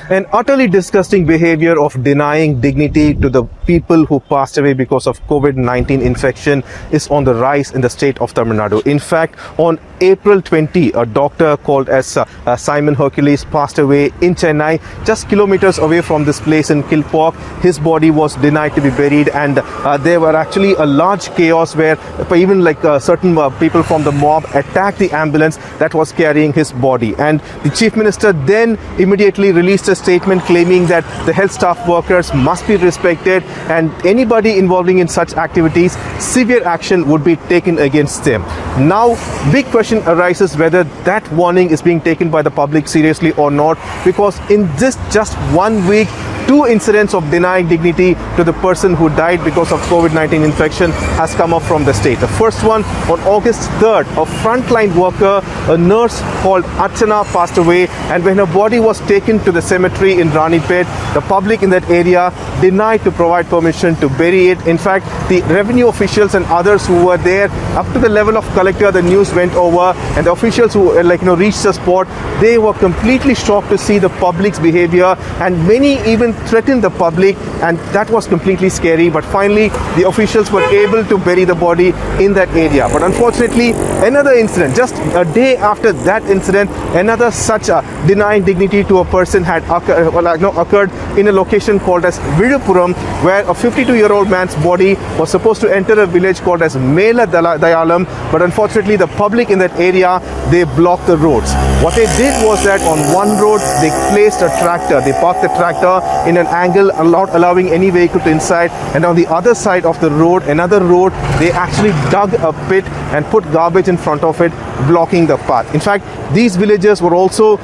An utterly disgusting behavior of denying dignity to the people who passed away because of COVID-19 infection is on the rise in the state of Tamil Nadu. In fact, on April 20, a doctor called as Simon Hercules passed away in Chennai, just kilometers away from this place in Kilpauk. His body was denied to be buried, and there were actually a large chaos where even certain people from the mob attacked the ambulance that was carrying his body. And the Chief Minister then immediately released a statement claiming that the health staff workers must be respected, and anybody involving in such activities, severe action would be taken against them. Now, big question arises whether that warning is being taken by the public seriously or not, because in this just 1 week, 2 incidents of denying dignity to the person who died because of COVID-19 infection has come up from the state. The first one on August 3rd, a frontline worker, a nurse called Archana, passed away, and when her body was taken to the cemetery in Ranipet, the public in that area denied to provide permission to bury it. In fact, the revenue officials and others who were there, up to the level of collector, the news went over, and the officials who reached the spot, they were completely shocked to see the public's behavior, and many even threatened the public, and that was completely scary. But finally, the officials were able to bury the body in that area. But unfortunately, another incident, just a day after that incident, another such denying dignity to a person had occurred in a location called as Villupuram, where a 52-year-old man's body was supposed to enter a village called as Meladayalam, but unfortunately the public in that area, they blocked the roads. What they did was that on one road they placed a tractor, they parked the tractor in an angle not allowing any vehicle to inside, and on the other side of the road, another road, they actually dug a pit and put garbage in front of it, blocking the path. In fact, these villagers were also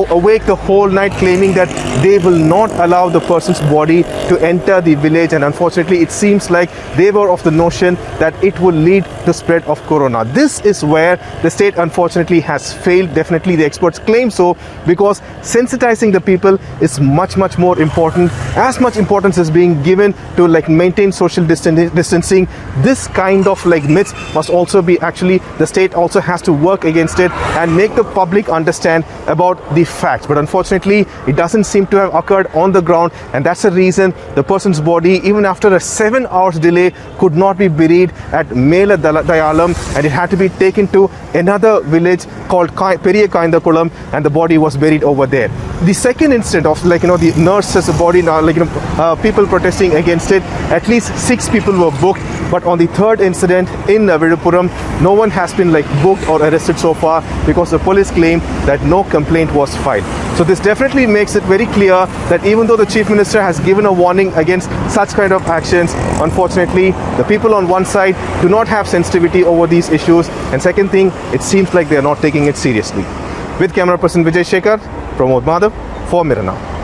awake the whole night, claiming that they will not allow the person's body to enter the village, and unfortunately it seems like they were of the notion that it will lead to spread of corona. This is where the state unfortunately has failed. Definitely the experts claim so, because sensitizing the people is much more important. As much importance is being given to maintain social distancing, this kind of myths must also be the state also has to work against it and make the public understand about the facts. But unfortunately, it doesn't seem to have occurred on the ground, and that's the reason the person's body, even after a 7 hours delay, could not be buried at Meladayalam, and it had to be taken to another village called Periya Kainthakulam, and the body was buried over there. The second incident of the nurse's body, people protesting against it, at least 6 people were booked. But on the third incident in Villupuram, no one has been booked or arrested so far, because the police claim that no complaint was filed. So this definitely makes it very clear that even though the Chief Minister has given a warning against such kind of actions, unfortunately the people on one side do not have sensitivity over these issues, and second thing, it seems like they are not taking it seriously. With camera person Vijay Shekhar, Pramod Madhav for Mirana.